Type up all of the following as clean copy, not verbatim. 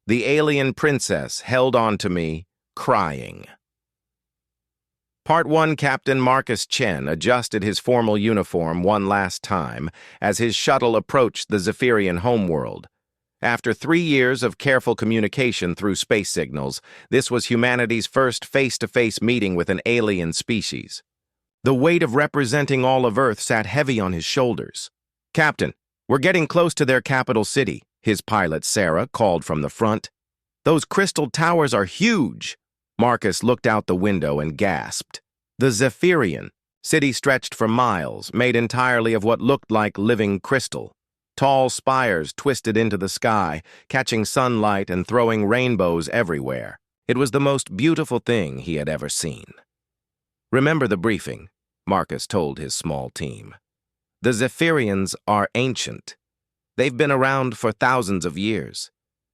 The alien princess held on to me, crying. Part 1. Captain Marcus Chen adjusted his formal uniform one last time as his shuttle approached the Zephyrian homeworld. After 3 years of careful communication through space signals, this was humanity's first face-to-face meeting with an alien species. The weight of representing all of Earth sat heavy on his shoulders. "Captain, we're getting close to their capital city," his pilot Sarah called from the front. "Those crystal towers are huge." Marcus looked out the window and gasped. The Zephyrian city stretched for miles, made entirely of what looked like living crystal. Tall spires twisted into the sky, catching sunlight and throwing rainbows everywhere. It was the most beautiful thing he had ever seen. "Remember the briefing," Marcus told his small team. "The Zephyrians are ancient. They've been around for thousands of years.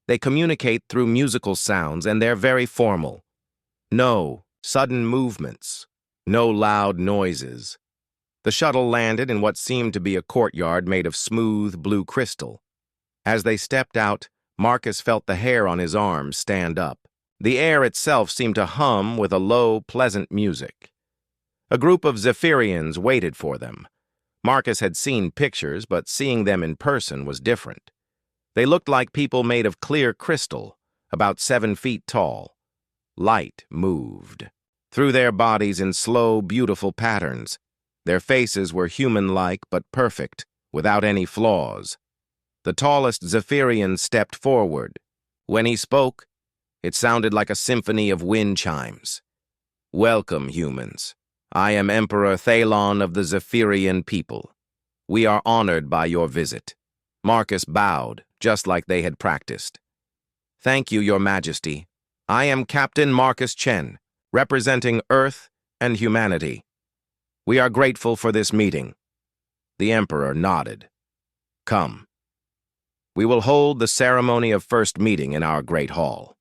They communicate through musical sounds, and they're very formal. No sudden movements, no loud noises." The shuttle landed in what seemed to be a courtyard made of smooth blue crystal. As they stepped out, Marcus felt the hair on his arms stand up. The air itself seemed to hum with a low, pleasant music. A group of Zephyrians waited for them. Marcus had seen pictures, but seeing them in person was different. They looked like people made of clear crystal, about 7 feet tall. Light moved through their bodies in slow, beautiful patterns. Their faces were human-like but perfect, without any flaws. The tallest Zephyrian stepped forward. When he spoke, it sounded like a symphony of wind chimes. "Welcome, humans. I am Emperor Thalon of the Zephyrian people. We are honored by your visit." Marcus bowed, just like they had practiced. "Thank you, Your Majesty. I am Captain Marcus Chen, representing Earth and humanity. We are grateful for this meeting." The Emperor nodded. "Come. We will hold the ceremony of first meeting in our great hall."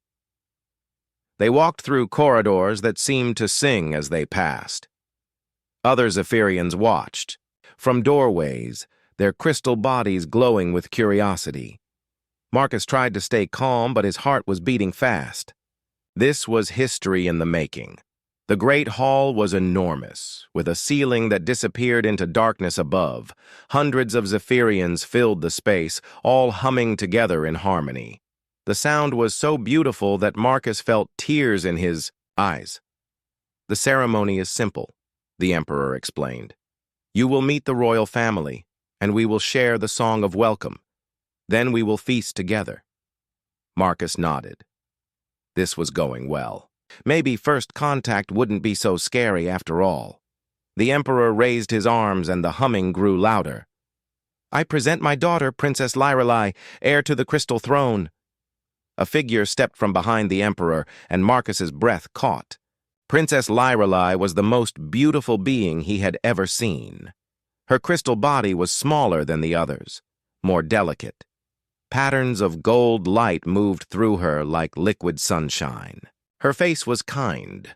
They walked through corridors that seemed to sing as they passed. Other Zephyrians watched, from doorways, their crystal bodies glowing with curiosity. Marcus tried to stay calm, but his heart was beating fast. This was history in the making. The great hall was enormous, with a ceiling that disappeared into darkness above. Hundreds of Zephyrians filled the space, all humming together in harmony. The sound was so beautiful that Marcus felt tears in his eyes. "The ceremony is simple," the Emperor explained. "You will meet the royal family, and we will share the song of welcome. Then we will feast together." Marcus nodded. This was going well. Maybe first contact wouldn't be so scary after all. The Emperor raised his arms and the humming grew louder. "I present my daughter, Princess Lyrelai, heir to the Crystal Throne." A figure stepped from behind the Emperor, and Marcus's breath caught. Princess Lyrelai was the most beautiful being he had ever seen. Her crystal body was smaller than the others, more delicate. Patterns of gold light moved through her like liquid sunshine. Her face was kind,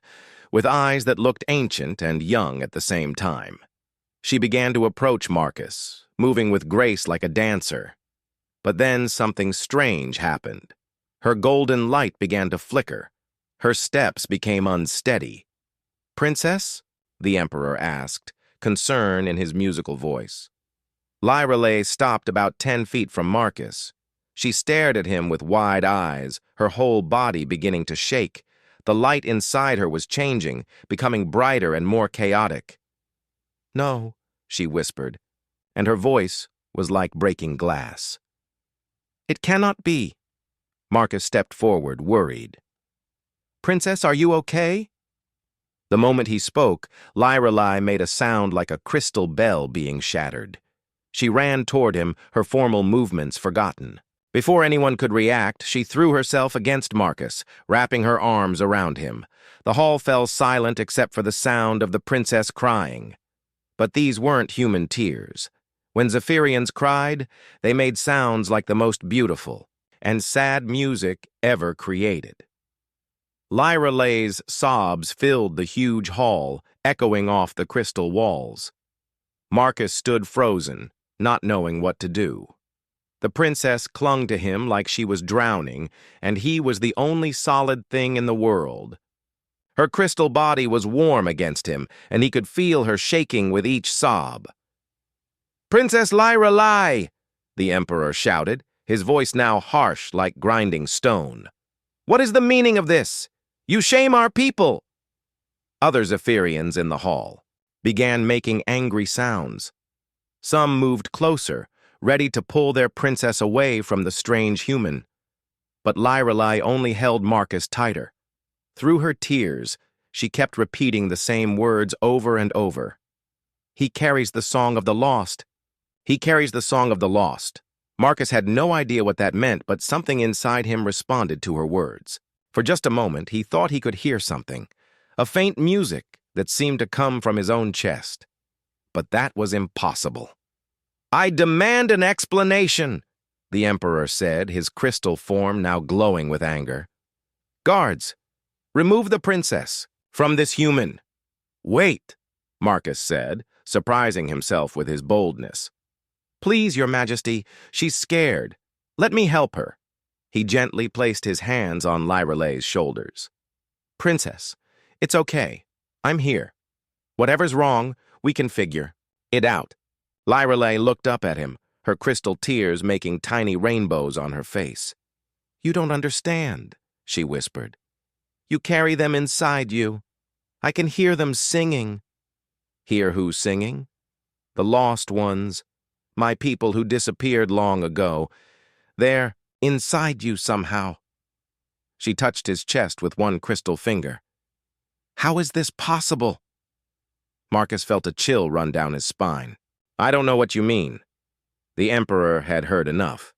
with eyes that looked ancient and young at the same time. She began to approach Marcus, moving with grace like a dancer. But then something strange happened. Her golden light began to flicker. Her steps became unsteady. "Princess?" the Emperor asked, concern in his musical voice. Lyrelai stopped about 10 feet from Marcus. She stared at him with wide eyes, her whole body beginning to shake. The light inside her was changing, becoming brighter and more chaotic. "No," she whispered, and her voice was like breaking glass. "It cannot be." Marcus stepped forward, worried. "Princess, are you okay?" The moment he spoke, Lyrelai made a sound like a crystal bell being shattered. She ran toward him, her formal movements forgotten. Before anyone could react, she threw herself against Marcus, wrapping her arms around him. The hall fell silent except for the sound of the princess crying. But these weren't human tears. When Zephyrians cried, they made sounds like the most beautiful and sad music ever created. Lyrelai's sobs filled the huge hall, echoing off the crystal walls. Marcus stood frozen, not knowing what to do. The princess clung to him like she was drowning, and he was the only solid thing in the world. Her crystal body was warm against him, and he could feel her shaking with each sob. "Princess Lyra Lai!" the Emperor shouted, his voice now harsh like grinding stone. "What is the meaning of this? You shame our people!" Other Zephyrians in the hall began making angry sounds. Some moved closer, ready to pull their princess away from the strange human. But Lyrelai only held Marcus tighter. Through her tears, she kept repeating the same words over and over. "He carries the song of the lost. He carries the song of the lost." Marcus had no idea what that meant, but something inside him responded to her words. For just a moment, he thought he could hear something, a faint music that seemed to come from his own chest. But that was impossible. "I demand an explanation," the Emperor said, his crystal form now glowing with anger. "Guards, remove the princess from this human." "Wait," Marcus said, surprising himself with his boldness. "Please, Your Majesty, she's scared. Let me help her." He gently placed his hands on Lyrelai's shoulders. "Princess, it's okay. I'm here. Whatever's wrong, we can figure it out." Lyrelai looked up at him, her crystal tears making tiny rainbows on her face. "You don't understand," she whispered. "You carry them inside you. I can hear them singing." "Hear who's singing?" "The lost ones. My people who disappeared long ago. They're inside you somehow." She touched his chest with one crystal finger. "How is this possible?" Marcus felt a chill run down his spine. "I don't know what you mean." The Emperor had heard enough.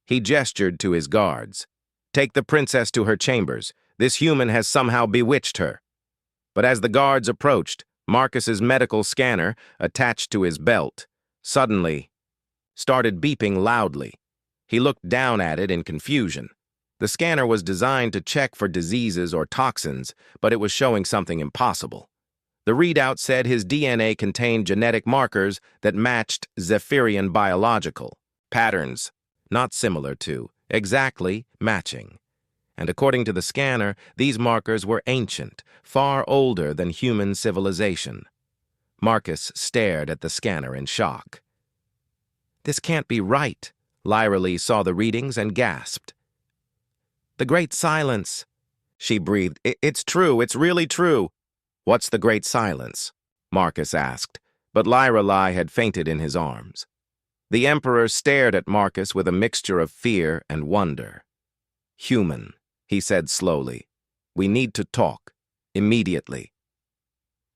He gestured to his guards. "Take the princess to her chambers. This human has somehow bewitched her." But as the guards approached, Marcus's medical scanner, attached to his belt, suddenly started beeping loudly. He looked down at it in confusion. The scanner was designed to check for diseases or toxins, but it was showing something impossible. The readout said his DNA contained genetic markers that matched Zephyrian biological patterns, not similar to, exactly matching. And according to the scanner, these markers were ancient, far older than human civilization. Marcus stared at the scanner in shock. "This can't be right." Lyrelai saw the readings and gasped. "The Great Silence," she breathed. It's true, it's really true." "What's the Great Silence?" Marcus asked, but Lyrelai had fainted in his arms. The Emperor stared at Marcus with a mixture of fear and wonder. "Human," he said slowly. "We need to talk, immediately."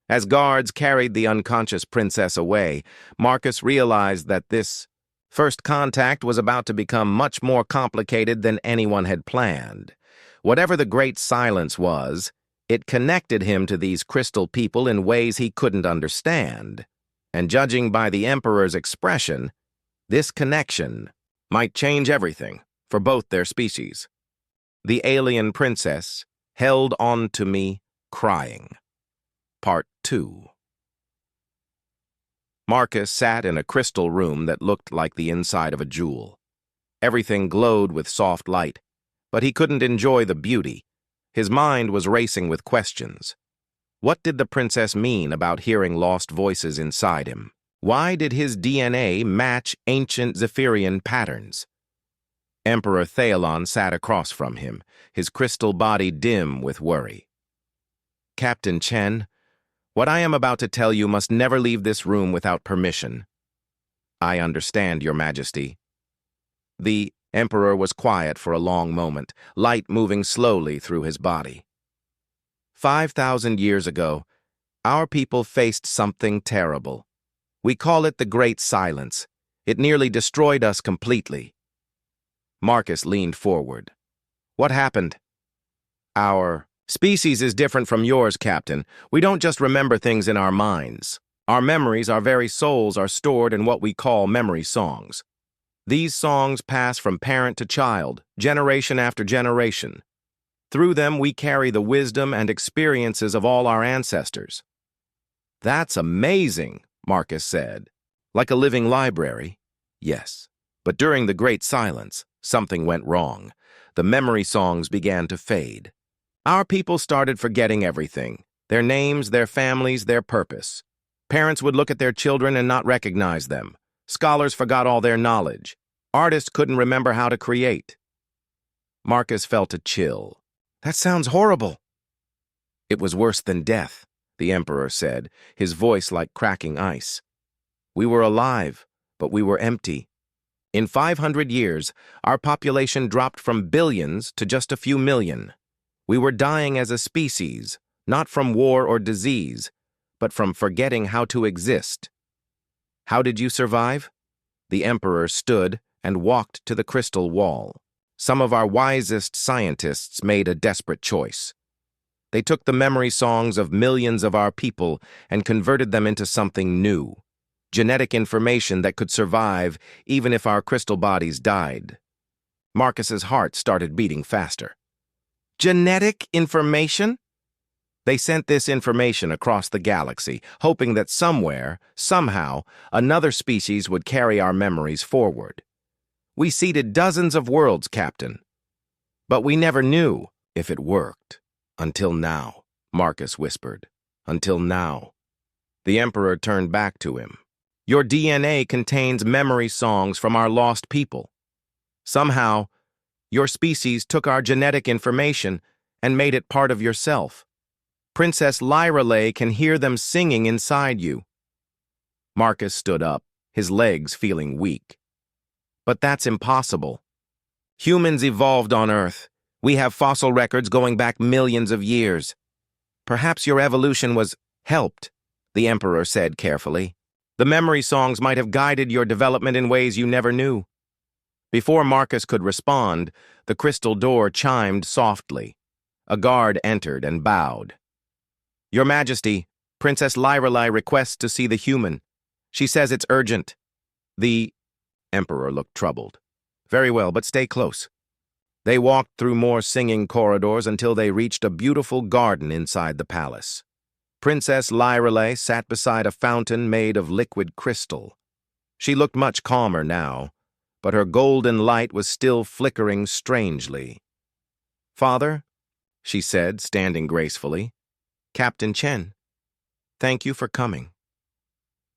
As guards carried the unconscious princess away, Marcus realized that this first contact was about to become much more complicated than anyone had planned. Whatever the Great Silence was, it connected him to these crystal people in ways he couldn't understand. And judging by the Emperor's expression, this connection might change everything for both their species. The alien princess held on to me, crying. Part 2. Marcus sat in a crystal room that looked like the inside of a jewel. Everything glowed with soft light, but he couldn't enjoy the beauty. His mind was racing with questions. What did the princess mean about hearing lost voices inside him? Why did his DNA match ancient Zephyrian patterns? Emperor Thaelon sat across from him, his crystal body dim with worry. "Captain Chen, what I am about to tell you must never leave this room without permission." "I understand, Your Majesty." The Emperor was quiet for a long moment, light moving slowly through his body. 5,000 years ago, our people faced something terrible. We call it the Great Silence. It nearly destroyed us completely. Marcus leaned forward. "What happened?" "Our species is different from yours, Captain. We don't just remember things in our minds. Our memories, our very souls, are stored in what we call memory songs. These songs pass from parent to child, generation after generation. Through them, we carry the wisdom and experiences of all our ancestors." "That's amazing," Marcus said. "Like a living library?" "Yes. But during the Great Silence, something went wrong. The memory songs began to fade. Our people started forgetting everything: their names, their families, their purpose. Parents would look at their children and not recognize them. Scholars forgot all their knowledge. Artists couldn't remember how to create. Marcus felt a chill. That sounds horrible. It was worse than death, the Emperor said, his voice like cracking ice. We were alive, but we were empty. In 500 years, our population dropped from billions to just a few million. We were dying as a species, not from war or disease, but from forgetting how to exist. How did you survive? The Emperor stood and walked to the crystal wall. Some of our wisest scientists made a desperate choice. They took the memory songs of millions of our people and converted them into something new: genetic information that could survive even if our crystal bodies died. Marcus's heart started beating faster. Genetic information? They sent this information across the galaxy, hoping that somewhere, somehow, another species would carry our memories forward. We seeded dozens of worlds, Captain. But we never knew if it worked. Until now, Marcus whispered. Until now. The Emperor turned back to him. Your DNA contains memory songs from our lost people. Somehow, your species took our genetic information and made it part of yourself. Princess Lyrelei can hear them singing inside you. Marcus stood up, his legs feeling weak. But that's impossible. Humans evolved on Earth. We have fossil records going back millions of years. Perhaps your evolution was helped, the Emperor said carefully. The memory songs might have guided your development in ways you never knew. Before Marcus could respond, the crystal door chimed softly. A guard entered and bowed. Your Majesty, Princess Lyrelei requests to see the human. She says it's urgent. The Emperor looked troubled. Very well, but stay close. They walked through more singing corridors until they reached a beautiful garden inside the palace. Princess Lyrelei sat beside a fountain made of liquid crystal. She looked much calmer now, but her golden light was still flickering strangely. Father, she said, standing gracefully. Captain Chen, thank you for coming.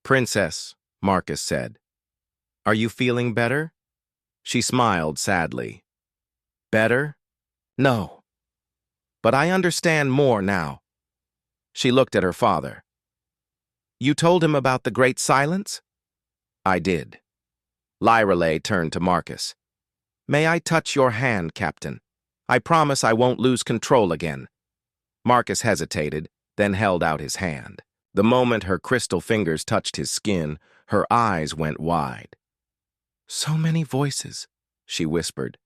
Princess, Marcus said. Are you feeling better? She smiled sadly. Better? No. But I understand more now. She looked at her father. You told him about the Great Silence? I did. Lyrelei turned to Marcus. May I touch your hand, Captain? I promise I won't lose control again. Marcus hesitated, then held out his hand. The moment her crystal fingers touched his skin, her eyes went wide. So many voices, she whispered.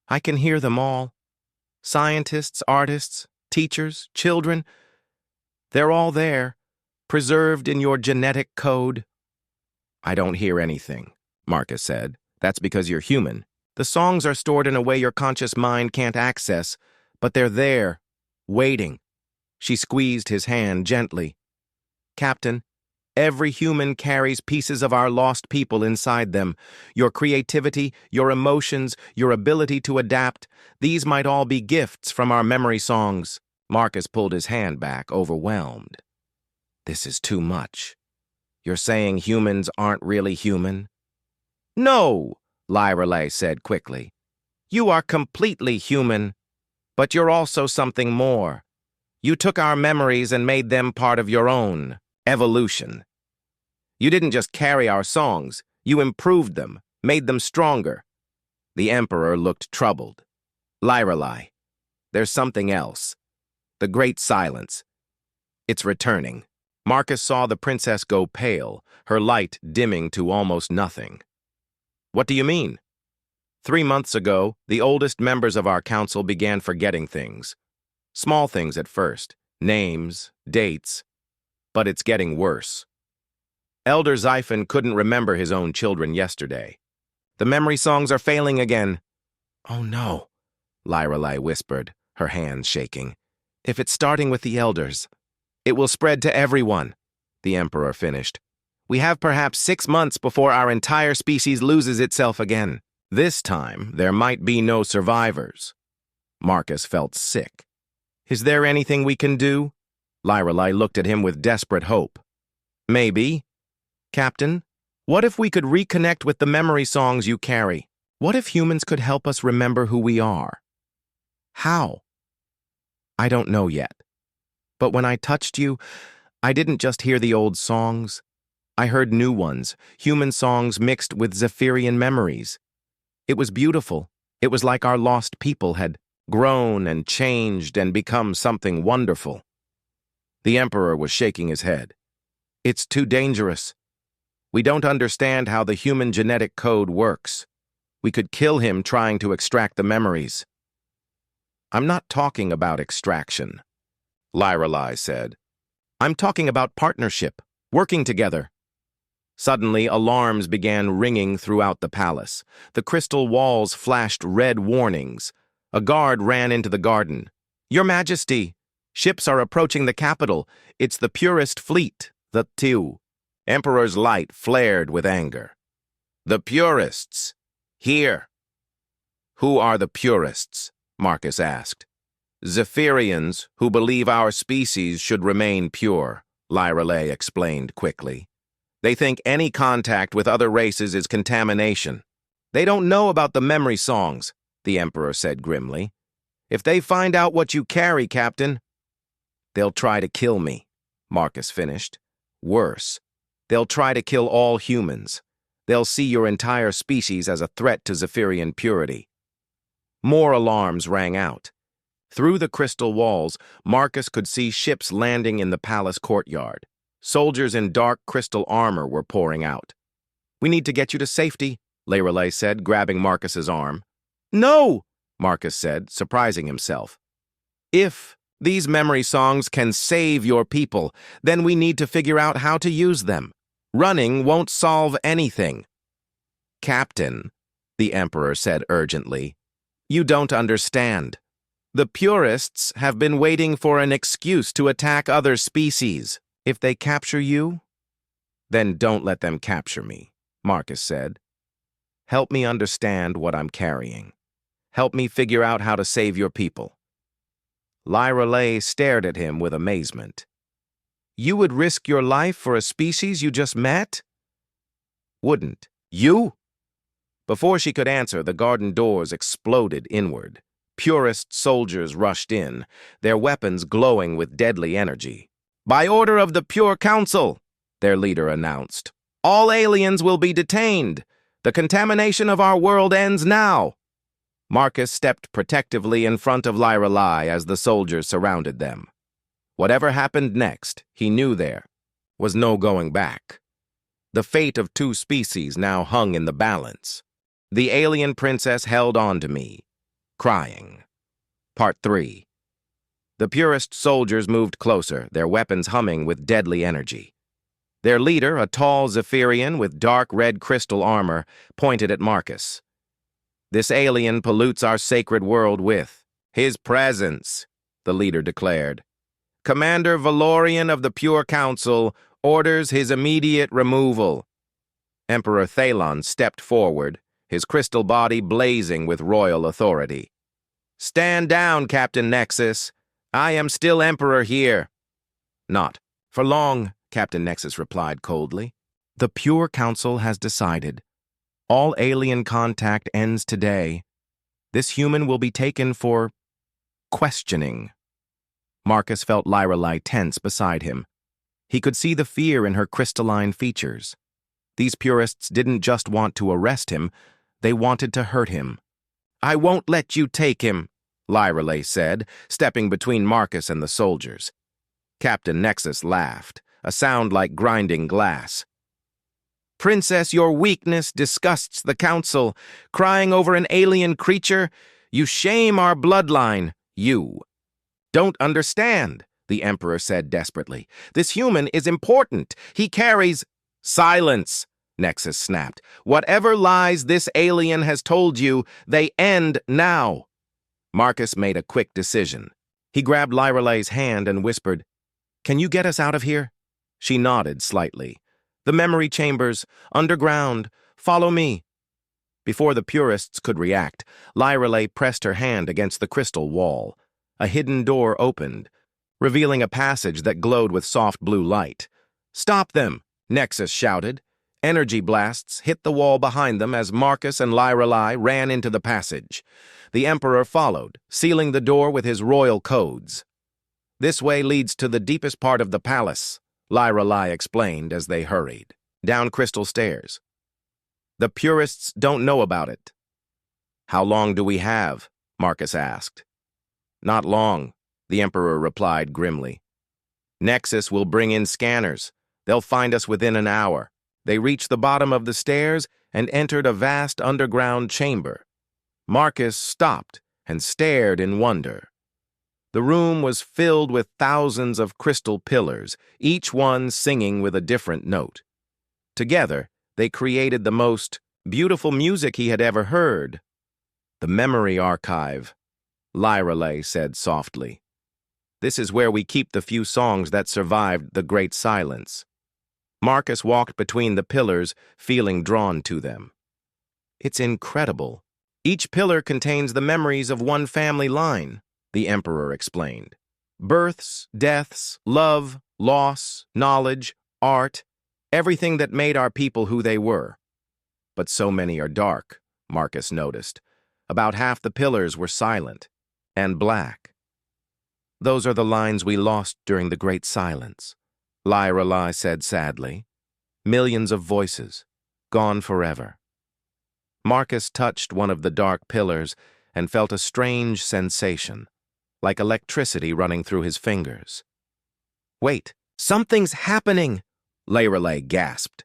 I can hear them all. Scientists, artists, teachers, children. They're all there, preserved in your genetic code. I don't hear anything, Marcus said. That's because you're human. The songs are stored in a way your conscious mind can't access, but they're there, waiting. She squeezed his hand gently. Captain, every human carries pieces of our lost people inside them. Your creativity, your emotions, your ability to adapt, these might all be gifts from our memory songs. Marcus pulled his hand back, overwhelmed. This is too much. You're saying humans aren't really human? No, Lyrelei said quickly. You are completely human, but you're also something more. You took our memories and made them part of your own evolution. You didn't just carry our songs, you improved them, made them stronger. The Emperor looked troubled. Lyrelei, there's something else. The Great Silence. It's returning. Marcus saw the princess go pale, her light dimming to almost nothing. What do you mean? 3 months ago, the oldest members of our council began forgetting things. Small things at first, names, dates, but it's getting worse. Elder Xiphon couldn't remember his own children yesterday. The memory songs are failing again. Oh no, Lyrelei whispered, her hands shaking. If it's starting with the elders, it will spread to everyone, the Emperor finished. We have perhaps 6 months before our entire species loses itself again. This time, there might be no survivors. Marcus felt sick. Is there anything we can do? Lyrelei looked at him with desperate hope. Maybe. Captain, what if we could reconnect with the memory songs you carry? What if humans could help us remember who we are? How? I don't know yet. But when I touched you, I didn't just hear the old songs. I heard new ones, human songs mixed with Zephyrian memories. It was beautiful. It was like our lost people had grown and changed and become something wonderful. The Emperor was shaking his head. It's too dangerous. We don't understand how the human genetic code works. We could kill him trying to extract the memories. I'm not talking about extraction, Lyrelei said. I'm talking about partnership, working together. Suddenly, alarms began ringing throughout the palace. The crystal walls flashed red warnings. A guard ran into the garden. Your Majesty, ships are approaching the capital. It's the purest fleet, the Tiu. Emperor's light flared with anger. The purists. Here. Who are the purists? Marcus asked. Zephyrians who believe our species should remain pure, Lyrelei explained quickly. They think any contact with other races is contamination. They don't know about the memory songs, the Emperor said grimly. If they find out what you carry, Captain, they'll try to kill me, Marcus finished. Worse, they'll try to kill all humans. They'll see your entire species as a threat to Zephyrian purity. More alarms rang out. Through the crystal walls, Marcus could see ships landing in the palace courtyard. Soldiers in dark crystal armor were pouring out. We need to get you to safety, Lyrelei said, grabbing Marcus's arm. No, Marcus said, surprising himself. If these memory songs can save your people, then we need to figure out how to use them. Running won't solve anything. Captain, the Emperor said urgently, you don't understand. The purists have been waiting for an excuse to attack other species. If they capture you, then don't let them capture me, Marcus said. Help me understand what I'm carrying. Help me figure out how to save your people. Lyrelei stared at him with amazement. You would risk your life for a species you just met? Wouldn't you? Before she could answer, the garden doors exploded inward. Purist soldiers rushed in, their weapons glowing with deadly energy. By order of the Pure Council, their leader announced, all aliens will be detained. The contamination of our world ends now. Marcus stepped protectively in front of Lyrelei as the soldiers surrounded them. Whatever happened next, he knew there was no going back. The fate of 2 species now hung in the balance. The alien princess held on to me, crying. Part 3. The purist soldiers moved closer, their weapons humming with deadly energy. Their leader, a tall Zephyrian with dark red crystal armor, pointed at Marcus. This alien pollutes our sacred world with his presence, the leader declared. Commander Valorian of the Pure Council orders his immediate removal. Emperor Thalon stepped forward, his crystal body blazing with royal authority. Stand down, Captain Nexus. I am still Emperor here. Not for long, Captain Nexus replied coldly. The Pure Council has decided. All alien contact ends today. This human will be taken for questioning. Marcus felt Lyrelei tense beside him. He could see the fear in her crystalline features. These purists didn't just want to arrest him, they wanted to hurt him. I won't let you take him, Lyrelei said, stepping between Marcus and the soldiers. Captain Nexus laughed, a sound like grinding glass. Princess, your weakness disgusts the council. Crying over an alien creature, you shame our bloodline. You don't understand, the Emperor said desperately. This human is important. He carries... Silence, Nexus snapped. Whatever lies this alien has told you, they end now. Marcus made a quick decision. He grabbed Lyrelei's hand and whispered, Can you get us out of here? She nodded slightly. The memory chambers, underground. Follow me. Before the purists could react, Lyrelay pressed her hand against the crystal wall. A hidden door opened, revealing a passage that glowed with soft blue light. "Stop them!" Nexus shouted. Energy blasts hit the wall behind them as Marcus and Lyrelay ran into the passage. The Emperor followed, sealing the door with his royal codes. "This way leads to the deepest part of the palace," Lyrelay explained as they hurried down crystal stairs. "The purists don't know about it." "How long do we have?" Marcus asked. "Not long," the Emperor replied grimly. "Nexus will bring in scanners. They'll find us within an hour." They reached the bottom of the stairs and entered a vast underground chamber. Marcus stopped and stared in wonder. The room was filled with thousands of crystal pillars, each one singing with a different note. Together, they created the most beautiful music he had ever heard. "The memory archive," Lyrelay said softly. "This is where we keep the few songs that survived the Great Silence." Marcus walked between the pillars, feeling drawn to them. "It's incredible. Each pillar contains the memories of one family line," the Emperor explained. "Births, deaths, love, loss, knowledge, art, everything that made our people who they were. But so many are dark," Marcus noticed. About half the pillars were silent and black. "Those are the lines we lost during the Great Silence," Lyrelay said sadly. "Millions of voices, gone forever." Marcus touched one of the dark pillars and felt a strange sensation, like electricity running through his fingers. "Wait, something's happening!" Lyrelay gasped.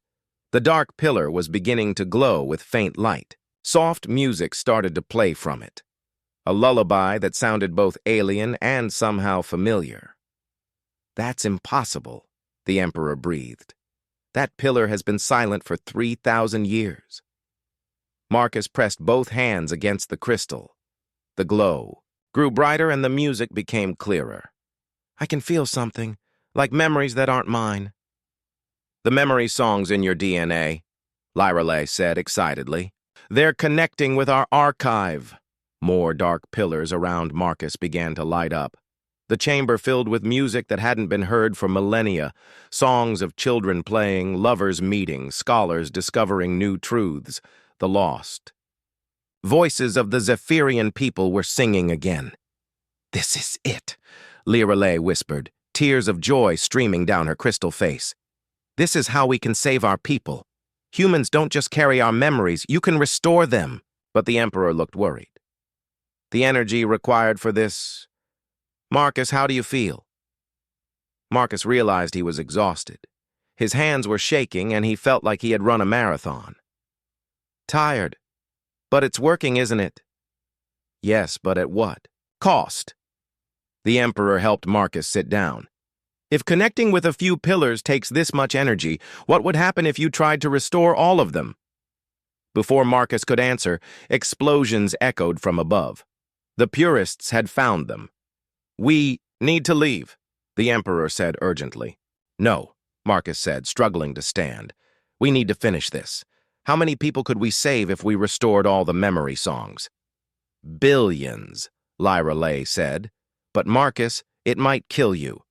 The dark pillar was beginning to glow with faint light. Soft music started to play from it, a lullaby that sounded both alien and somehow familiar. "That's impossible," the Emperor breathed. "That pillar has been silent for 3,000 years. Marcus pressed both hands against the crystal. The glow grew brighter and the music became clearer. "I can feel something, like memories that aren't mine." "The memory songs in your DNA," Lyrelay said excitedly. "They're connecting with our archive." More dark pillars around Marcus began to light up. The chamber filled with music that hadn't been heard for millennia, songs of children playing, lovers meeting, scholars discovering new truths, the lost. Voices of the Zephyrian people were singing again. "This is it," Lyrelay whispered, tears of joy streaming down her crystal face. "This is how we can save our people. Humans don't just carry our memories, you can restore them." But the Emperor looked worried. "The energy required for this... Marcus, how do you feel?" Marcus realized he was exhausted. His hands were shaking and he felt like he had run a marathon. "Tired. But it's working, isn't it?" "Yes, but at what cost?" The Emperor helped Marcus sit down. "If connecting with a few pillars takes this much energy, what would happen if you tried to restore all of them?" Before Marcus could answer, explosions echoed from above. The purists had found them. "We need to leave," the Emperor said urgently. "No," Marcus said, struggling to stand. "We need to finish this. How many people could we save if we restored all the memory songs?" "Billions," Lyrelay said. "But Marcus, it might kill you.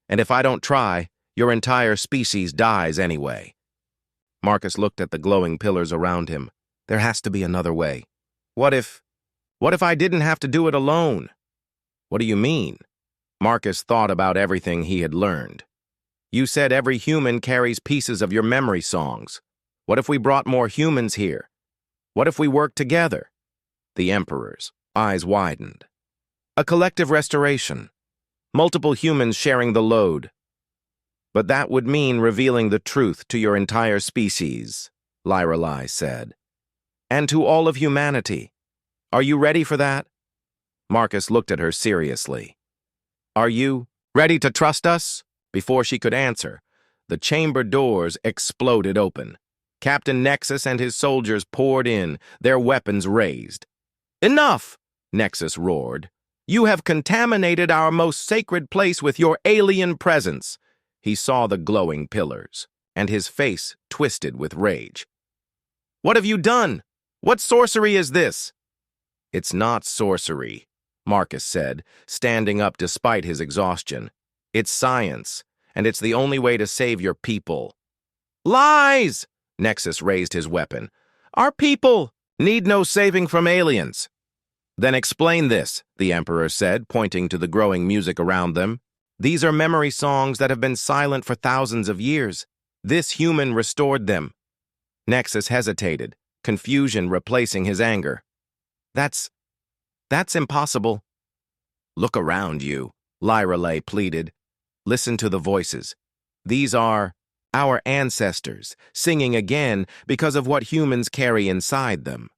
And if I don't try, your entire species dies anyway." Marcus looked at the glowing pillars around him. "There has to be another way. What if I didn't have to do it alone?" "What do you mean?" Marcus thought about everything he had learned. "You said every human carries pieces of your memory songs. What if we brought more humans here? What if we worked together?" The Emperor's eyes widened. "A collective restoration. Multiple humans sharing the load. But that would mean revealing the truth to your entire species," Lyrelay said. "And to all of humanity. Are you ready for that?" Marcus looked at her seriously. "Are you ready to trust us?" Before she could answer, the chamber doors exploded open. Captain Nexus and his soldiers poured in, their weapons raised. "Enough!" Nexus roared. "You have contaminated our most sacred place with your alien presence." He saw the glowing pillars. and his face twisted with rage. "What have you done? What sorcery is this?" "It's not sorcery," Marcus said, standing up despite his exhaustion. "It's science, and it's the only way to save your people." "Lies!" Nexus raised his weapon. "Our people need no saving from aliens." "Then explain this," the Emperor said, pointing to the growing music around them. "These are memory songs that have been silent for thousands of years. This human restored them." Nexus hesitated, confusion replacing his anger. That's impossible." "Look around you," Lyrelay pleaded. "Listen to the voices. These are our ancestors, singing again because of what humans carry inside them."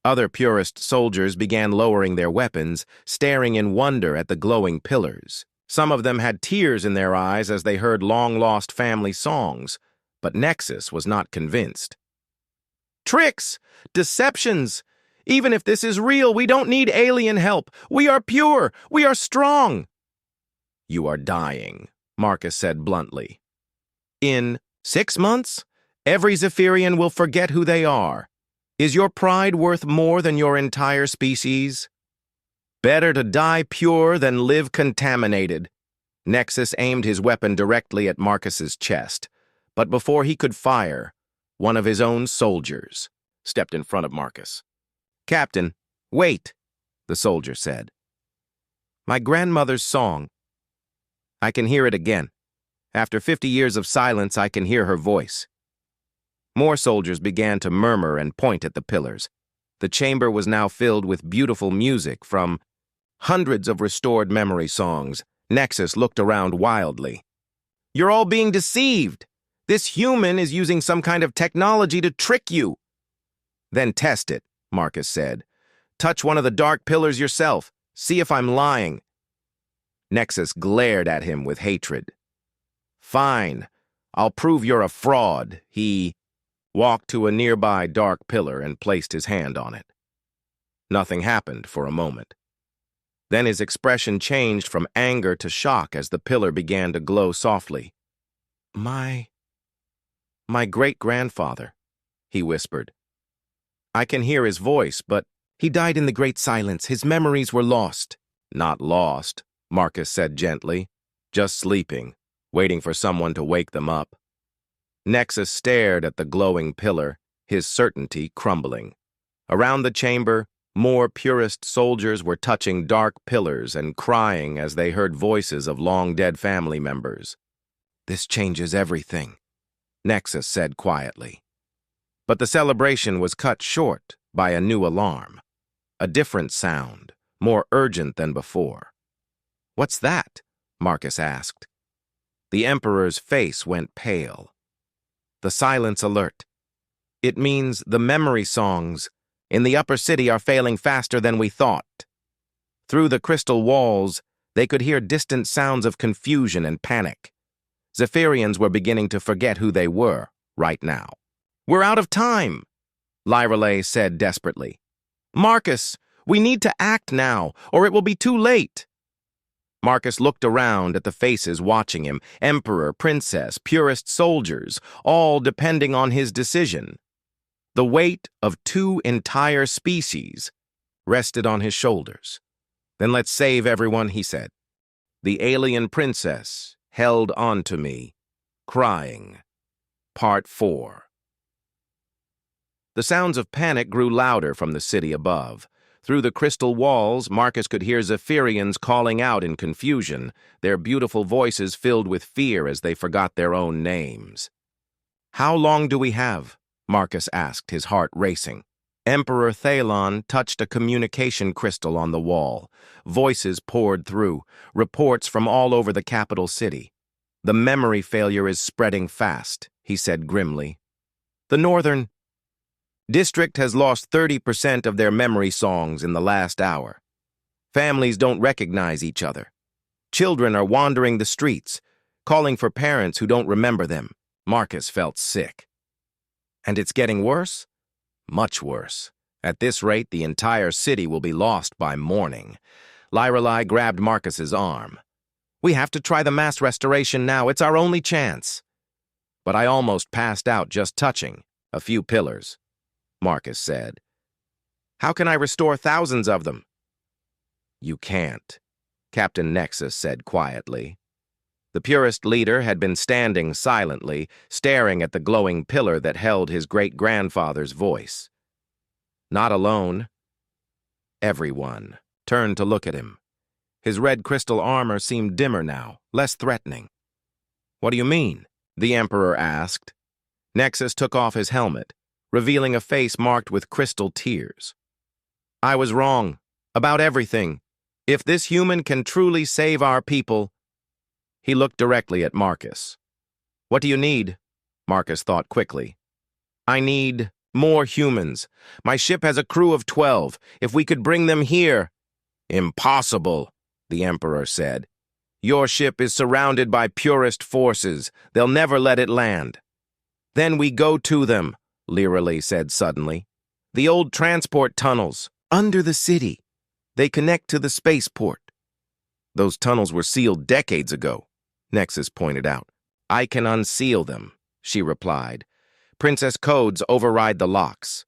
Other purist soldiers began lowering their weapons, staring in wonder at the glowing pillars. Some of them had tears in their eyes as they heard long-lost family songs, but Nexus was not convinced. "Tricks! Deceptions! Even if this is real, we don't need alien help. We are pure! We are strong!" "You are dying," Marcus said bluntly. "In 6 months, every Zephyrian will forget who they are. Is your pride worth more than your entire species? Better to die pure than live contaminated." Nexus aimed his weapon directly at Marcus's chest, but before he could fire, one of his own soldiers stepped in front of Marcus. "Captain, wait," the soldier said. "My grandmother's song. I can hear it again. After 50 years of silence, I can hear her voice." More soldiers began to murmur and point at the pillars. The chamber was now filled with beautiful music from hundreds of restored memory songs. Nexus looked around wildly. "You're all being deceived. This human is using some kind of technology to trick you." "Then test it," Marcus said. "Touch one of the dark pillars yourself. See if I'm lying." Nexus glared at him with hatred. "Fine. I'll prove you're a fraud." He walked to a nearby dark pillar and placed his hand on it. Nothing happened for a moment. Then his expression changed from anger to shock as the pillar began to glow softly. My great-grandfather," he whispered. "I can hear his voice, but he died in the great silence. His memories were lost." "Not lost," Marcus said gently. "Just sleeping, waiting for someone to wake them up." Nexus stared at the glowing pillar, his certainty crumbling. Around the chamber, more purist soldiers were touching dark pillars and crying as they heard voices of long-dead family members. "This changes everything," Nexus said quietly. But the celebration was cut short by a new alarm. A different sound, more urgent than before. "What's that?" Marcus asked. The Emperor's face went pale. "The silence alert. It means the memory songs in the upper city are failing faster than we thought." Through the crystal walls, they could hear distant sounds of confusion and panic. Zephyrians were beginning to forget who they were right now. "We're out of time," Lyrelay said desperately. "Marcus, we need to act now, or it will be too late." Marcus looked around at the faces watching him, Emperor, Princess, purist soldiers, all depending on his decision. The weight of 2 entire species rested on his shoulders. "Then let's save everyone," he said. The alien princess held on to me, crying. Part 4. The sounds of panic grew louder from the city above. Through the crystal walls, Marcus could hear Zephyrians calling out in confusion, their beautiful voices filled with fear as they forgot their own names. "How long do we have?" Marcus asked, his heart racing. Emperor Thalon touched a communication crystal on the wall. Voices poured through, reports from all over the capital city. "The memory failure is spreading fast," he said grimly. "The northern district has lost 30% of their memory songs in the last hour. Families don't recognize each other. Children are wandering the streets, calling for parents who don't remember them." Marcus felt sick. "And it's getting worse?" "Much worse. At this rate, the entire city will be lost by morning." Lyrelay grabbed Marcus's arm. "We have to try the mass restoration now. It's our only chance." but I almost passed out just touching a few pillars, Marcus said. How can I restore thousands of them? You can't, Captain Nexus said quietly. The purist leader had been standing silently, staring at the glowing pillar that held his great-grandfather's voice. Not alone. Everyone turned to look at him. His red crystal armor seemed dimmer now, less threatening. What do you mean? The Emperor asked. Nexus took off his helmet, revealing a face marked with crystal tears. I was wrong. About everything. If this human can truly save our people... He looked directly at Marcus. What do you need? Marcus thought quickly. I need more humans. My ship has a crew of 12. If we could bring them here... Impossible, the Emperor said. Your ship is surrounded by purist forces. They'll never let it land. Then we go to them, Leerily said suddenly. The old transport tunnels, under the city. They connect to the spaceport. Those tunnels were sealed decades ago, Nexus pointed out. I can unseal them, she replied. Princess codes override the locks.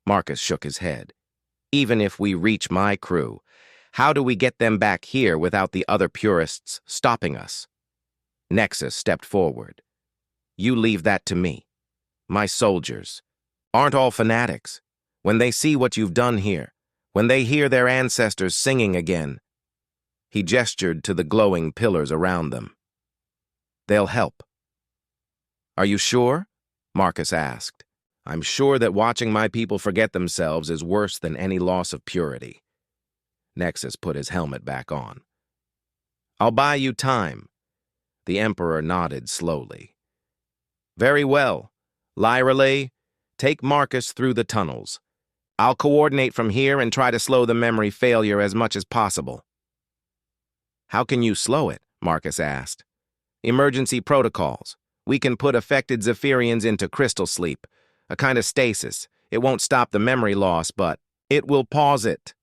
Marcus shook his head. Even if we reach my crew, how do we get them back here without the other purists stopping us? Nexus stepped forward. You leave that to me. My soldiers aren't all fanatics. When they see what you've done here, when they hear their ancestors singing again, he gestured to the glowing pillars around them. They'll help. Are you sure? Marcus asked. I'm sure that watching my people forget themselves is worse than any loss of purity. Nexus put his helmet back on. I'll buy you time. The Emperor nodded slowly. Very well. Leerily, take Marcus through the tunnels. I'll coordinate from here and try to slow the memory failure as much as possible. How can you slow it? Marcus asked. Emergency protocols. We can put affected Zephyrians into crystal sleep, a kind of stasis. It won't stop the memory loss, but it will pause it.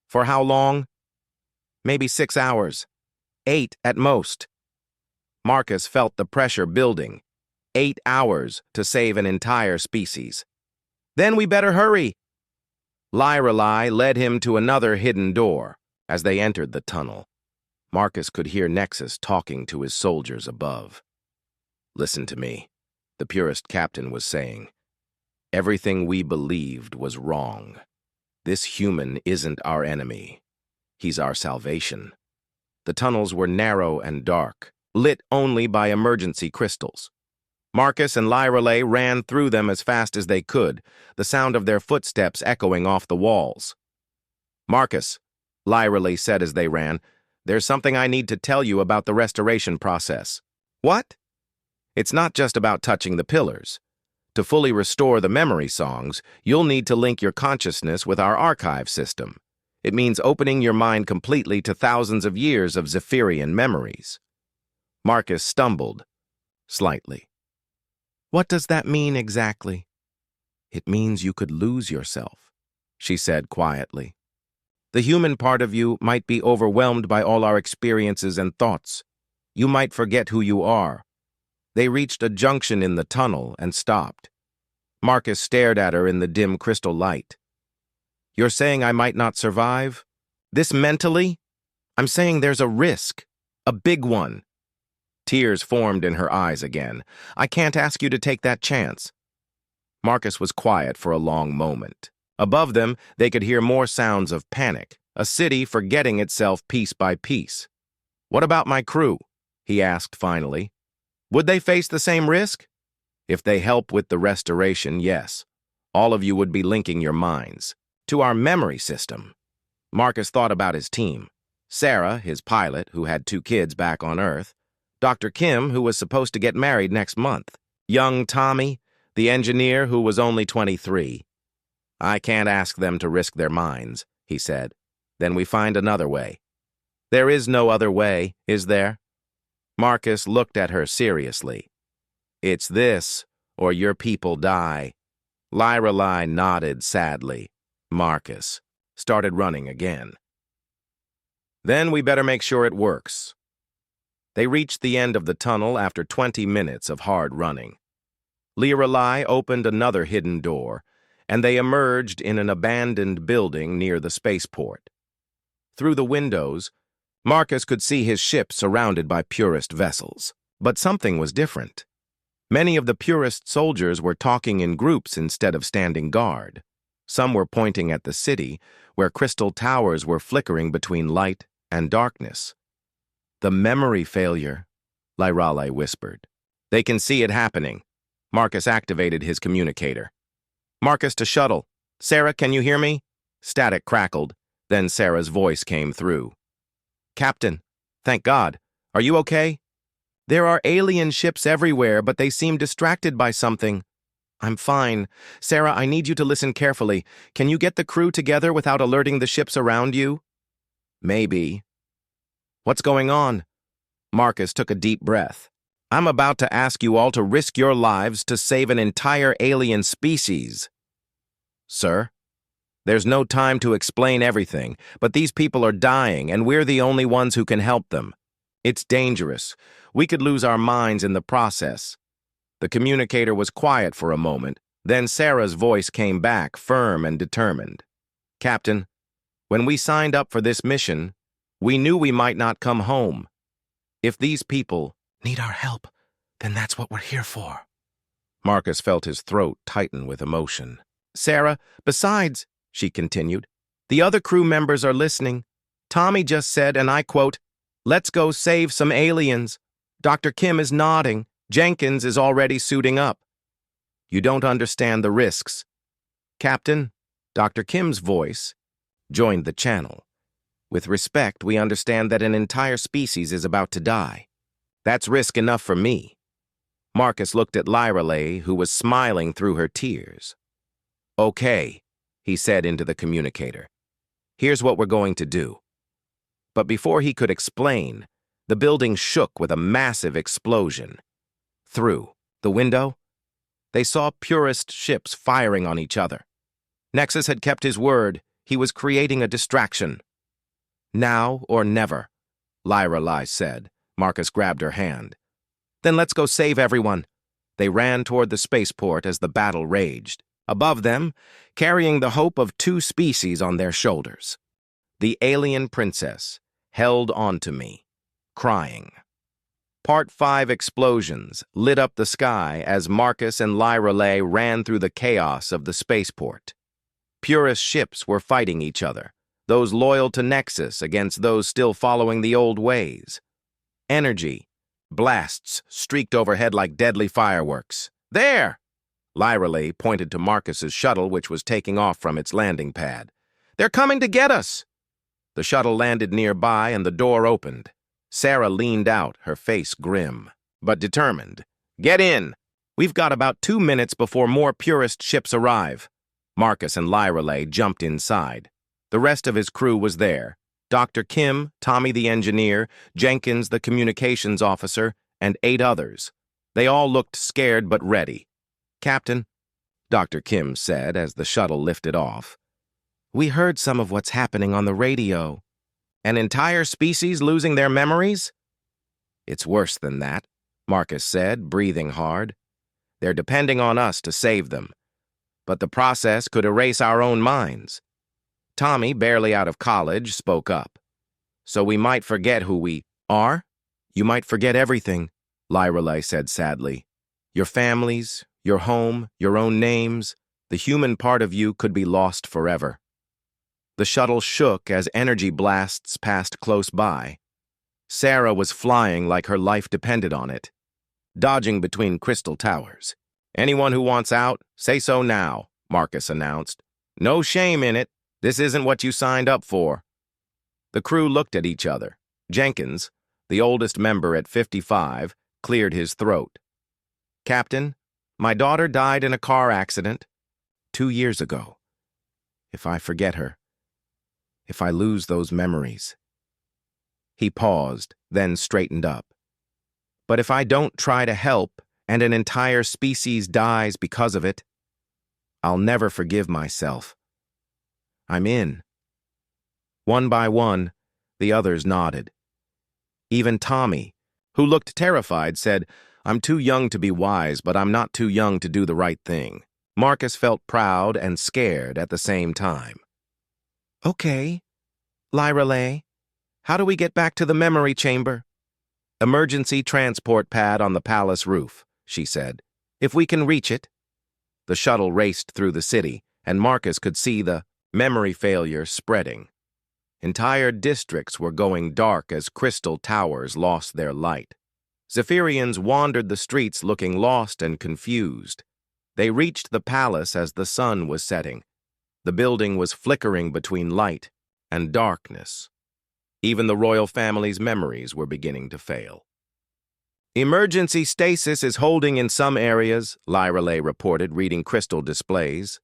For how long? Maybe 6 hours. 8 at most. Marcus felt the pressure building. 8 hours to save an entire species. Then we better hurry. Leerily led him to another hidden door as they entered the tunnel. Marcus could hear Nexus talking to his soldiers above. Listen to me, the purist captain was saying. Everything we believed was wrong. This human isn't our enemy. He's our salvation. The tunnels were narrow and dark, lit only by emergency crystals. Marcus and Leerily ran through them as fast as they could, the sound of their footsteps echoing off the walls. Marcus, Leerily said as they ran, there's something I need to tell you about the restoration process. What? It's not just about touching the pillars. To fully restore the memory songs, you'll need to link your consciousness with our archive system. It means opening your mind completely to thousands of years of Zephyrian memories. Marcus stumbled, slightly. What does that mean exactly? It means you could lose yourself, she said quietly. The human part of you might be overwhelmed by all our experiences and thoughts. You might forget who you are. They reached a junction in the tunnel and stopped. Marcus stared at her in the dim crystal light. You're saying I might not survive? This mentally? I'm saying there's a risk. A big one. Tears formed in her eyes again. I can't ask you to take that chance. Marcus was quiet for a long moment. Above them, they could hear more sounds of panic, a city forgetting itself piece by piece. What about my crew? He asked finally. Would they face the same risk? If they help with the restoration, yes. All of you would be linking your minds to our memory system. Marcus thought about his team. Sarah, his pilot, who had 2 kids back on Earth. Dr. Kim, who was supposed to get married next month. Young Tommy, the engineer who was only 23. I can't ask them to risk their minds, he said. Then we find another way. There is no other way, is there? Marcus looked at her seriously. It's this, or your people die. Leerily nodded sadly. Marcus started running again. Then we better make sure it works. They reached the end of the tunnel after 20 minutes of hard running. Lirelai opened another hidden door, and they emerged in an abandoned building near the spaceport. Through the windows, Marcus could see his ship surrounded by Purist vessels. But something was different. Many of the Purist soldiers were talking in groups instead of standing guard. Some were pointing at the city, where crystal towers were flickering between light and darkness. "The memory failure," Lirelai whispered. "They can see it happening." Marcus activated his communicator. "Marcus to shuttle. Sarah, can you hear me?" Static crackled. Then Sarah's voice came through. "Captain, thank God. Are you okay?" "There are alien ships everywhere, but they seem distracted by something." "I'm fine. Sarah, I need you to listen carefully. Can you get the crew together without alerting the ships around you?" "Maybe." "What's going on?" Marcus took a deep breath. "I'm about to ask you all to risk your lives to save an entire alien species." "Sir? There's no time to explain everything, but these people are dying, and we're the only ones who can help them. It's dangerous. We could lose our minds in the process." The communicator was quiet for a moment, then Sarah's voice came back, firm and determined. "Captain, when we signed up for this mission, we knew we might not come home. If these people need our help, then that's what we're here for." Marcus felt his throat tighten with emotion. "Sarah, besides," she continued, "the other crew members are listening. Tommy just said, and I quote, 'Let's go save some aliens.' Dr. Kim is nodding. Jenkins is already suiting up." "You don't understand the risks." "Captain," Dr. Kim's voice joined the channel. "With respect, we understand that an entire species is about to die. That's risk enough for me." Marcus looked at Lirelai, who was smiling through her tears. "Okay," he said into the communicator. "Here's what we're going to do." But before he could explain, the building shook with a massive explosion. Through the window, they saw Purist ships firing on each other. Nexus had kept his word. He was creating a distraction. "Now or never," Lirelai said. Marcus grabbed her hand. "Then let's go save everyone." They ran toward the spaceport as the battle raged. Above them, carrying the hope of two species on their shoulders. The alien princess held onto me, crying. Part 5 explosions lit up the sky as Marcus and Lirelai ran through the chaos of the spaceport. Purist ships were fighting each other, those loyal to Nexus against those still following the old ways. Energy blasts streaked overhead like deadly fireworks. "There!" Lirelai pointed to Marcus's shuttle, which was taking off from its landing pad. "They're coming to get us!" The shuttle landed nearby and the door opened. Sarah leaned out, her face grim, but determined. "Get in! We've got about 2 minutes before more Purist ships arrive." Marcus and Lirelai jumped inside. The rest of his crew was there. Dr. Kim, Tommy the engineer, Jenkins the communications officer, and 8 others. They all looked scared but ready. "Captain," Dr. Kim said as the shuttle lifted off, "we heard some of what's happening on the radio. An entire species losing their memories?" "It's worse than that," Marcus said, breathing hard. "They're depending on us to save them. But the process could erase our own minds." Tommy, barely out of college, spoke up. "So we might forget who we are?" "You might forget everything," Lirelai said sadly. "Your families, your home, your own names. The human part of you could be lost forever." The shuttle shook as energy blasts passed close by. Sarah was flying like her life depended on it, dodging between crystal towers. "Anyone who wants out, say so now," Marcus announced. "No shame in it. This isn't what you signed up for." The crew looked at each other. Jenkins, the oldest member at 55, cleared his throat. "Captain, my daughter died in a car accident 2 years ago. If I forget her, if I lose those memories." He paused, then straightened up. "But if I don't try to help, and an entire species dies because of it, I'll never forgive myself. I'm in." One by one, the others nodded. Even Tommy, who looked terrified, said, I'm too young to be wise, but I'm not too young to do the right thing. Marcus felt proud and scared at the same time. Okay, Lyrelay, how do we get back to the memory chamber? Emergency transport pad on the palace roof, she said. If we can reach it. The shuttle raced through the city, and Marcus could see the memory failure spreading. Entire districts were going dark as crystal towers lost their light. Zephyrians wandered the streets looking lost and confused. They reached the palace as the sun was setting. The building was flickering between light and darkness. Even the royal family's memories were beginning to fail. Emergency stasis is holding in some areas, Lyrelay reported, reading crystal displays.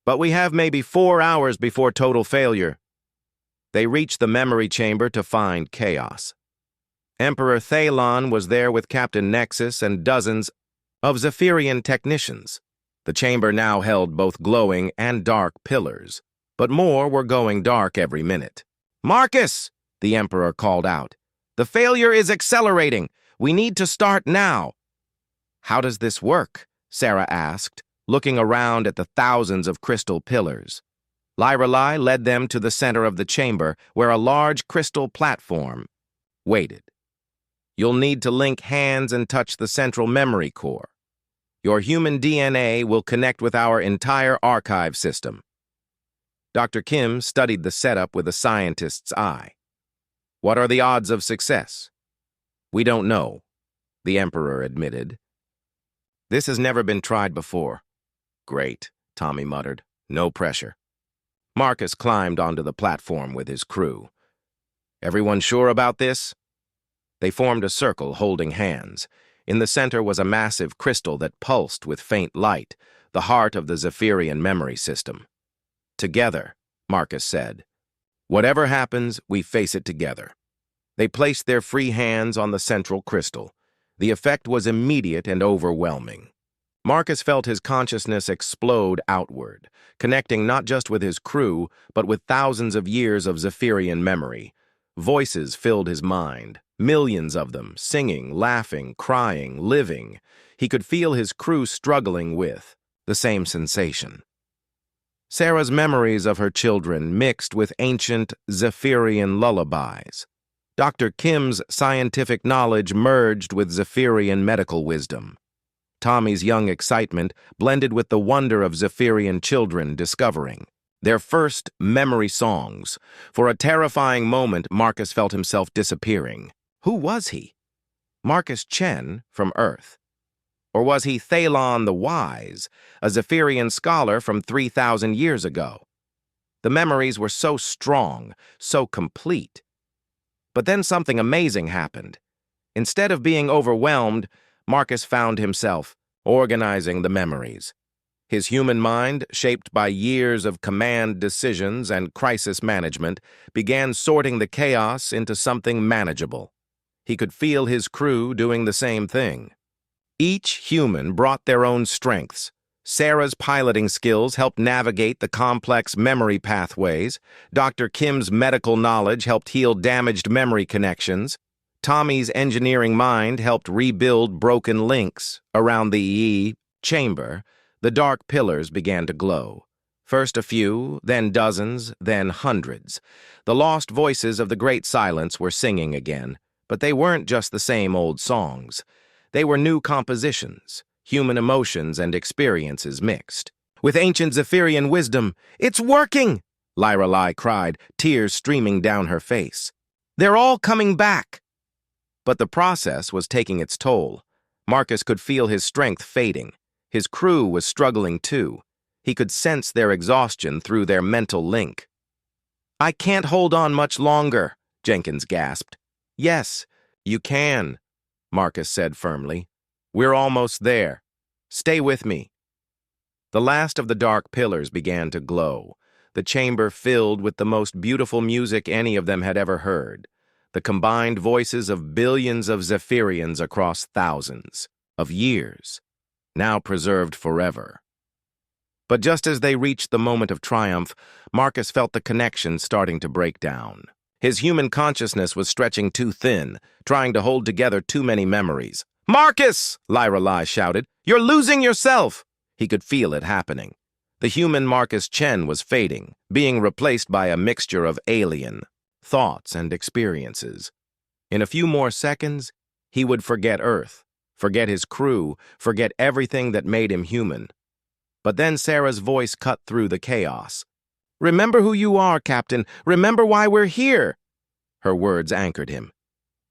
But we have maybe 4 hours before total failure. They reached the memory chamber to find chaos. Emperor Thalon was there with Captain Nexus and dozens of Zephyrian technicians. The chamber now held both glowing and dark pillars, but more were going dark every minute. "Marcus!" the Emperor called out. "The failure is accelerating. We need to start now." "How does this work?" Sarah asked, looking around at the thousands of crystal pillars. Lyrelay led them to the center of the chamber, where a large crystal platform waited. "You'll need to link hands and touch the central memory core. Your human DNA will connect with our entire archive system." Dr. Kim studied the setup with a scientist's eye. "What are the odds of success?" "We don't know," the Emperor admitted. "This has never been tried before." "Great," Tommy muttered. "No pressure." Marcus climbed onto the platform with his crew. "Everyone sure about this?" They formed a circle, holding hands. In the center was a massive crystal that pulsed with faint light, the heart of the Zephyrian memory system. "Together," Marcus said. "Whatever happens, we face it together." They placed their free hands on the central crystal. The effect was immediate and overwhelming. Marcus felt his consciousness explode outward, connecting not just with his crew, but with thousands of years of Zephyrian memory. Voices filled his mind, millions of them, singing, laughing, crying, living. He could feel his crew struggling with the same sensation. Sarah's memories of her children mixed with ancient Zephyrian lullabies. Dr. Kim's scientific knowledge merged with Zephyrian medical wisdom. Tommy's young excitement blended with the wonder of Zephyrian children discovering their first memory songs. For a terrifying moment, Marcus felt himself disappearing. Who was he? Marcus Chen from Earth? Or was he Thalon the Wise, a Zephyrian scholar from 3,000 years ago? The memories were so strong, so complete. But then something amazing happened. Instead of being overwhelmed, Marcus found himself organizing the memories. His human mind, shaped by years of command decisions and crisis management, began sorting the chaos into something manageable. He could feel his crew doing the same thing. Each human brought their own strengths. Sarah's piloting skills helped navigate the complex memory pathways. Dr. Kim's medical knowledge helped heal damaged memory connections. Tommy's engineering mind helped rebuild broken links. Around the chamber, the dark pillars began to glow. First a few, then dozens, then hundreds. The lost voices of the great silence were singing again, but they weren't just the same old songs. They were new compositions, human emotions and experiences mixed. With ancient Zephyrian wisdom, "It's working!" Lyrelay cried, tears streaming down her face. "They're all coming back!" But the process was taking its toll. Marcus could feel his strength fading. His crew was struggling too. He could sense their exhaustion through their mental link. "I can't hold on much longer," Jenkins gasped. "Yes, you can," Marcus said firmly. "We're almost there. Stay with me." The last of the dark pillars began to glow, the chamber filled with the most beautiful music any of them had ever heard, the combined voices of billions of Zephyrians across thousands of years, now preserved forever. But just as they reached the moment of triumph, Marcus felt the connection starting to break down. His human consciousness was stretching too thin, trying to hold together too many memories. "Marcus!" Lyrelai shouted. "You're losing yourself!" He could feel it happening. The human Marcus Chen was fading, being replaced by a mixture of alien thoughts and experiences. In a few more seconds, he would forget Earth, forget his crew, forget everything that made him human. But then Sarah's voice cut through the chaos. "Remember who you are, Captain. Remember why we're here." Her words anchored him.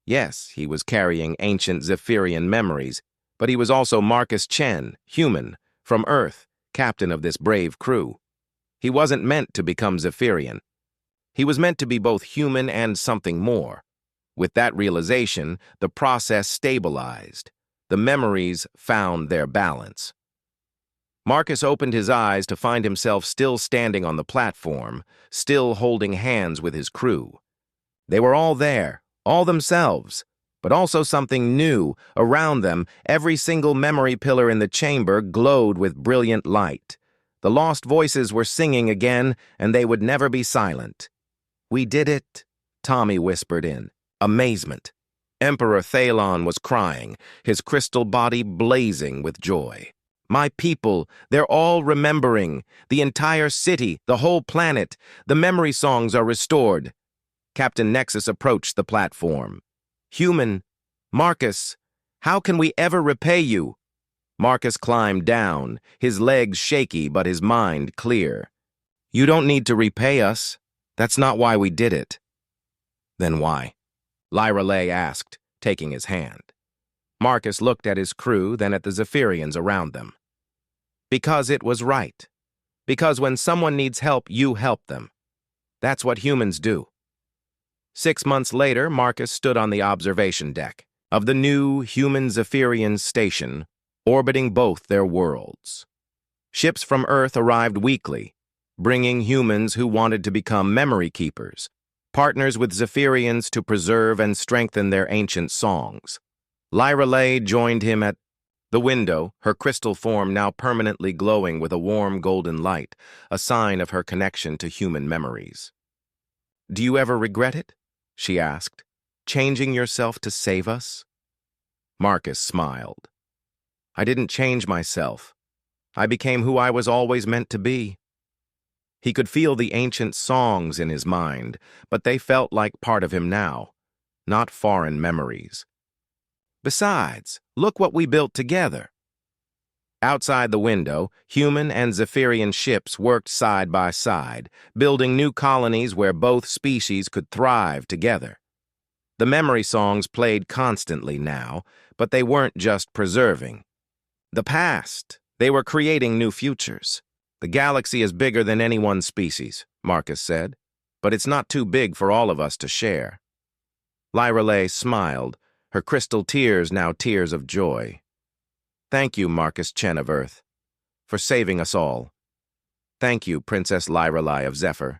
Yes, he was carrying ancient Zephyrian memories, but he was also Marcus Chen, human, from Earth, captain of this brave crew. He wasn't meant to become Zephyrian. He was meant to be both human and something more. With that realization, the process stabilized. The memories found their balance. Marcus opened his eyes to find himself still standing on the platform, still holding hands with his crew. They were all there, all themselves, but also something new. Around them, every single memory pillar in the chamber glowed with brilliant light. The lost voices were singing again, and they would never be silent. "We did it," Tommy whispered in amazement. Emperor Thalon was crying, his crystal body blazing with joy. "My people, they're all remembering. The entire city, the whole planet. The memory songs are restored." Captain Nexus approached the platform. "Human, Marcus, how can we ever repay you?" Marcus climbed down, his legs shaky but his mind clear. "You don't need to repay us. That's not why we did it." "Then why?" Lyrelai asked, taking his hand. Marcus looked at his crew, then at the Zephyrians around them. "Because it was right. Because when someone needs help, you help them. That's what humans do." 6 months later, Marcus stood on the observation deck of the new human Zephyrian station, orbiting both their worlds. Ships from Earth arrived weekly, bringing humans who wanted to become memory keepers, partners with Zephyrians to preserve and strengthen their ancient songs. Lyrelai joined him at the window, her crystal form now permanently glowing with a warm golden light, a sign of her connection to human memories. "Do you ever regret it?" she asked, "changing yourself to save us?" Marcus smiled. "I didn't change myself. I became who I was always meant to be." He could feel the ancient songs in his mind, but they felt like part of him now, not foreign memories. "Besides, look what we built together." Outside the window, human and Zephyrian ships worked side by side, building new colonies where both species could thrive together. The memory songs played constantly now, but they weren't just preserving the past. They were creating new futures. "The galaxy is bigger than any one species," Marcus said, "but it's not too big for all of us to share." Lyrelai smiled, her crystal tears now tears of joy. "Thank you, Marcus Chen of Earth, for saving us all. Thank you, Princess Lyrelai of Zephyr,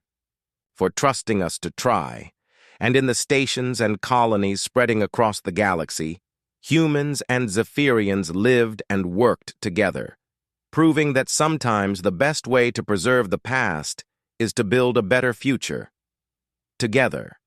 for trusting us to try." And in the stations and colonies spreading across the galaxy, humans and Zephyrians lived and worked together, proving that sometimes the best way to preserve the past is to build a better future together.